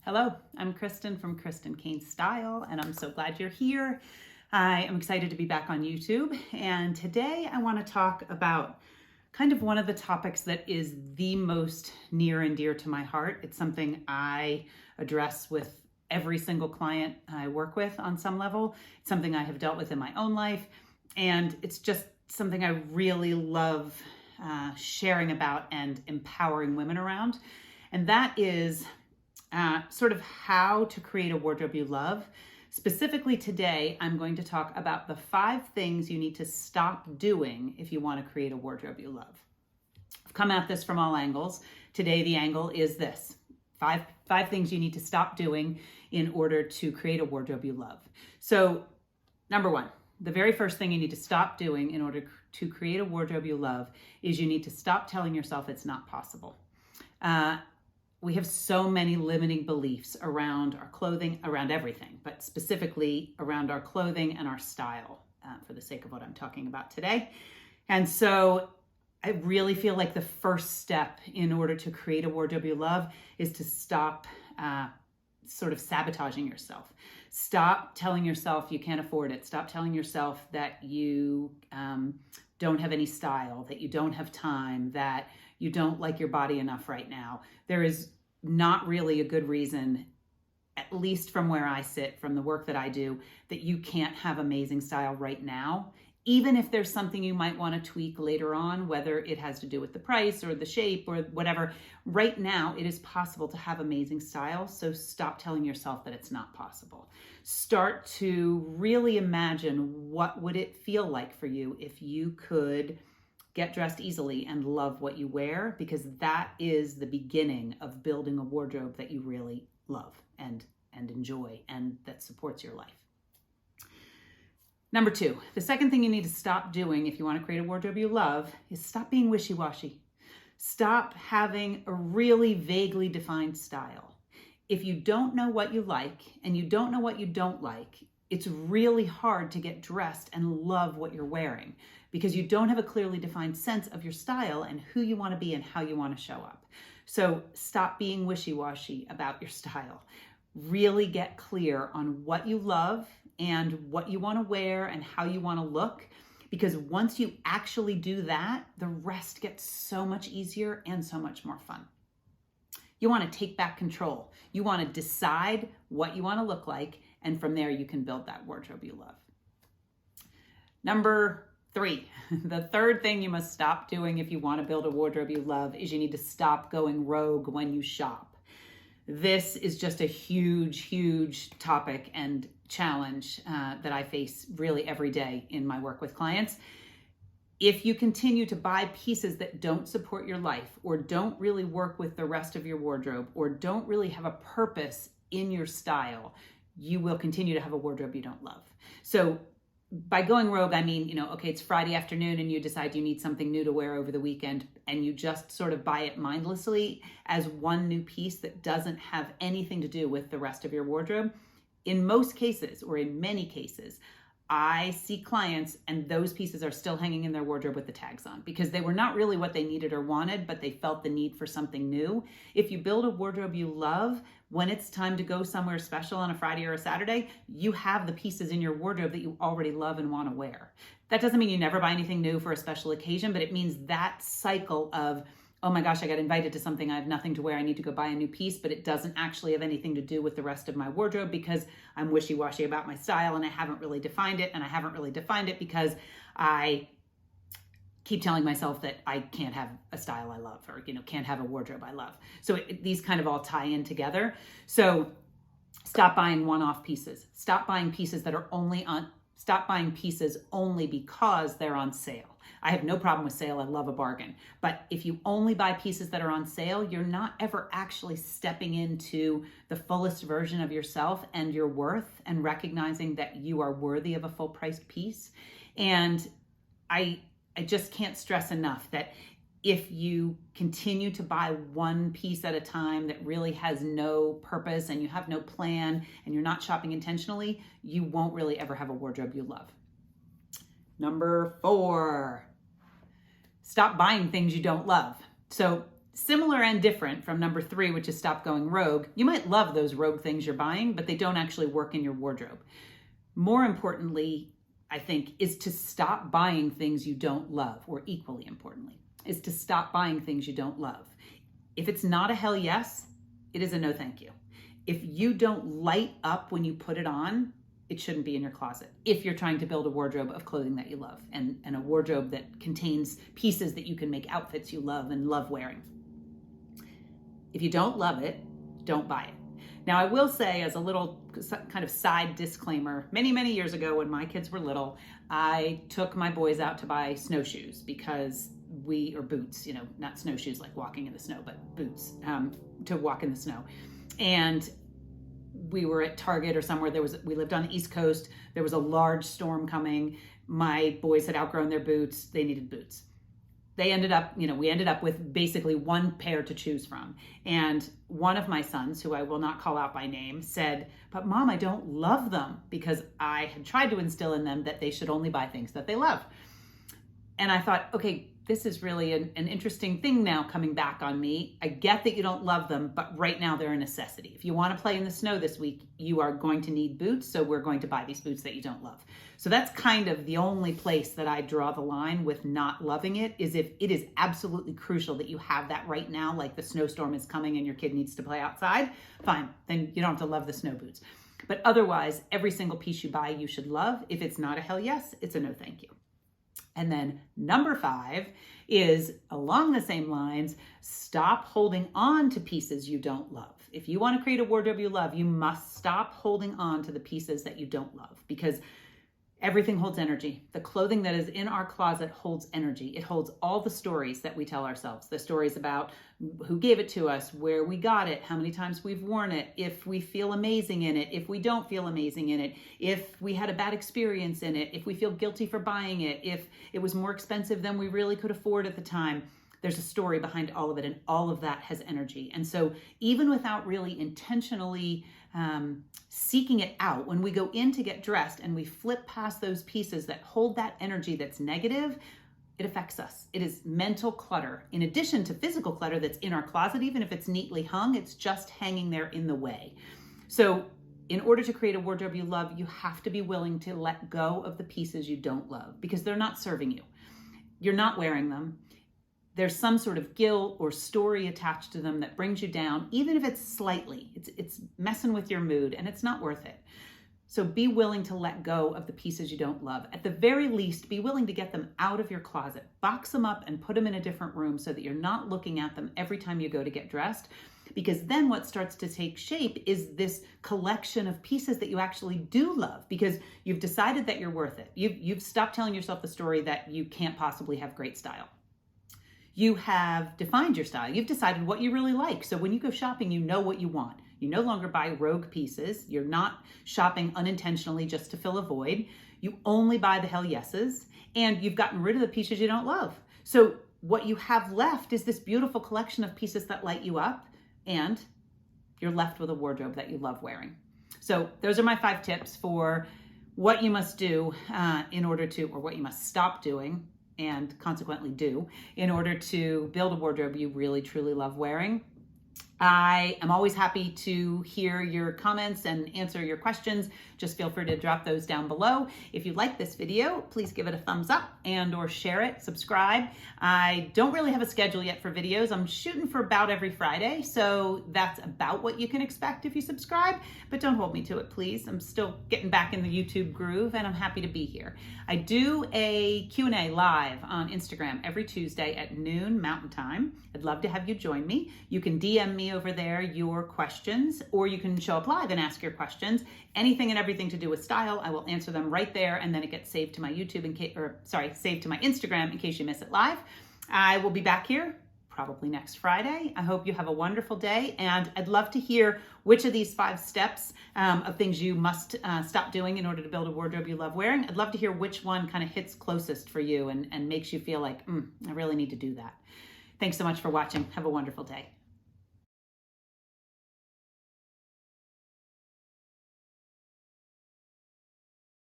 Hello, I'm Kristen from Kristen Kane Style, and I'm so glad you're here. I am excited to be back on YouTube, and today I want to talk about kind of one of the topics that is the most near and dear to my heart. It's something I address with every single client I work with on some level. It's something I have dealt with in my own life, and it's just something I really love sharing about and empowering women around, and that is sort of how to create a wardrobe you love. Specifically today, I'm going to talk about the 5 things you need to stop doing if you want to create a wardrobe you love. I've come at this from all angles. Today, the angle is this: five things you need to stop doing in order to create a wardrobe you love. So, number 1, the very first thing you need to stop doing in order to create a wardrobe you love is you need to stop telling yourself it's not possible. We have so many limiting beliefs around our clothing, around everything, but specifically around our clothing and our style, for the sake of what I'm talking about today. And so I really feel like the first step in order to create a wardrobe you love is to stop sort of sabotaging yourself. Stop telling yourself you can't afford it. Stop telling yourself that you don't have any style, that you don't have time, that you don't like your body enough right now. There is not really a good reason, at least from where I sit, from the work that I do, that you can't have amazing style right now. Even if there's something you might want to tweak later on, whether it has to do with the price or the shape or whatever, right now it is possible to have amazing style. So stop telling yourself that it's not possible. Start to really imagine what would it feel like for you if you could get dressed easily and love what you wear, because that is the beginning of building a wardrobe that you really love and enjoy and that supports your life. Number 2, the second thing you need to stop doing if you want to create a wardrobe you love is stop being wishy-washy. Stop having a really vaguely defined style. If you don't know what you like and you don't know what you don't like, it's really hard to get dressed and love what you're wearing because you don't have a clearly defined sense of your style and who you want to be and how you want to show up. So stop being wishy-washy about your style. Really get clear on what you love and what you want to wear and how you want to look, because once you actually do that, the rest gets so much easier and so much more fun. You want to take back control. You want to decide what you want to look like, and from there you can build that wardrobe you love. Number 3, the third thing you must stop doing if you want to build a wardrobe you love is you need to stop going rogue when you shop. This is just a huge, huge topic and challenge that I face really every day in my work with clients. If you continue to buy pieces that don't support your life or don't really work with the rest of your wardrobe or don't really have a purpose in your style, you will continue to have a wardrobe you don't love. So by going rogue, I mean, okay, it's Friday afternoon and you decide you need something new to wear over the weekend and you just sort of buy it mindlessly as one new piece that doesn't have anything to do with the rest of your wardrobe. In most cases, or in many cases, I see clients and those pieces are still hanging in their wardrobe with the tags on because they were not really what they needed or wanted, but they felt the need for something new. If you build a wardrobe you love, when it's time to go somewhere special on a Friday or a Saturday, you have the pieces in your wardrobe that you already love and want to wear. That doesn't mean you never buy anything new for a special occasion, but it means that cycle of, oh my gosh, I got invited to something, I have nothing to wear, I need to go buy a new piece, but it doesn't actually have anything to do with the rest of my wardrobe because I'm wishy-washy about my style and I haven't really defined it, and I haven't really defined it because I keep telling myself that I can't have a style I love or, can't have a wardrobe I love. So these kind of all tie in together. So stop buying one-off pieces. Stop buying pieces that are stop buying pieces only because they're on sale. I have no problem with sale. I love a bargain. But if you only buy pieces that are on sale, you're not ever actually stepping into the fullest version of yourself and your worth and recognizing that you are worthy of a full-priced piece. And I just can't stress enough that if you continue to buy one piece at a time that really has no purpose and you have no plan and you're not shopping intentionally, you won't really ever have a wardrobe you love. Number 4, stop buying things you don't love. So Similar and different from number 3, which is stop going rogue. You might love those rogue things you're buying, but they don't actually work in your wardrobe. More importantly, I think, is to stop buying things you don't love, or equally importantly, is to stop buying things you don't love. If it's not a hell yes, it is a no thank you. If you don't light up when you put it on, it shouldn't be in your closet. If you're trying to build a wardrobe of clothing that you love, and a wardrobe that contains pieces that you can make outfits you love and love wearing. If you don't love it, don't buy it. Now, I will say, as a little kind of side disclaimer, many, many years ago when my kids were little, I took my boys out to buy snowshoes because or boots, not snowshoes like walking in the snow, but boots to walk in the snow. And we were at Target or somewhere. We lived on the East Coast. There was a large storm coming. My boys had outgrown their boots. They needed boots. We ended up with basically one pair to choose from. And one of my sons, who I will not call out by name, said, "But Mom, I don't love them," because I had tried to instill in them that they should only buy things that they love. And I thought, okay, this is really an interesting thing now coming back on me. I get that you don't love them, but right now they're a necessity. If you want to play in the snow this week, you are going to need boots, so we're going to buy these boots that you don't love. So that's kind of the only place that I draw the line with not loving it, is if it is absolutely crucial that you have that right now, like the snowstorm is coming and your kid needs to play outside, fine, then you don't have to love the snow boots. But otherwise, every single piece you buy, you should love. If it's not a hell yes, it's a no thank you. And then number 5 is, along the same lines, stop holding on to pieces you don't love. If you want to create a wardrobe you love, you must stop holding on to the pieces that you don't love, because everything holds energy. The clothing that is in our closet holds energy. It holds all the stories that we tell ourselves, the stories about who gave it to us, where we got it, how many times we've worn it, if we feel amazing in it, if we don't feel amazing in it, if we had a bad experience in it, if we feel guilty for buying it, if it was more expensive than we really could afford at the time. There's a story behind all of it, and all of that has energy. And so even without really intentionally seeking it out, when we go in to get dressed and we flip past those pieces that hold that energy that's negative, it affects us. It is mental clutter. In addition to physical clutter that's in our closet, even if it's neatly hung, it's just hanging there in the way. So in order to create a wardrobe you love, you have to be willing to let go of the pieces you don't love, because they're not serving you. You're not wearing them. There's some sort of guilt or story attached to them that brings you down, even if it's slightly. It's messing with your mood, and it's not worth it. So be willing to let go of the pieces you don't love. At the very least, be willing to get them out of your closet. Box them up and put them in a different room so that you're not looking at them every time you go to get dressed. Because then what starts to take shape is this collection of pieces that you actually do love, because you've decided that you're worth it. You've stopped telling yourself the story that you can't possibly have great style. You have defined your style. You've decided what you really like. So when you go shopping, you know what you want. You no longer buy rogue pieces. You're not shopping unintentionally just to fill a void. You only buy the hell yeses, and you've gotten rid of the pieces you don't love. So what you have left is this beautiful collection of pieces that light you up, and you're left with a wardrobe that you love wearing. So those are my 5 tips for what you must do or what you must stop doing and consequently do in order to build a wardrobe you really, truly love wearing. I am always happy to hear your comments and answer your questions. Just feel free to drop those down below. If you like this video, please give it a thumbs up and or share it, subscribe. I don't really have a schedule yet for videos. I'm shooting for about every Friday, so that's about what you can expect if you subscribe, but don't hold me to it, please. I'm still getting back in the YouTube groove, and I'm happy to be here. I do a Q&A live on Instagram every Tuesday at noon Mountain Time. I'd love to have you join me. You can DM me over there your questions, or you can show up live and ask your questions. Anything and everything to do with style, I will answer them right there, and then it gets saved to my saved to my Instagram in case you miss it live. I will be back here probably next Friday. I hope you have a wonderful day, and I'd love to hear which of these 5 steps of things you must stop doing in order to build a wardrobe you love wearing. I'd love to hear which one kind of hits closest for you and makes you feel like, I really need to do that. Thanks so much for watching. Have a wonderful day.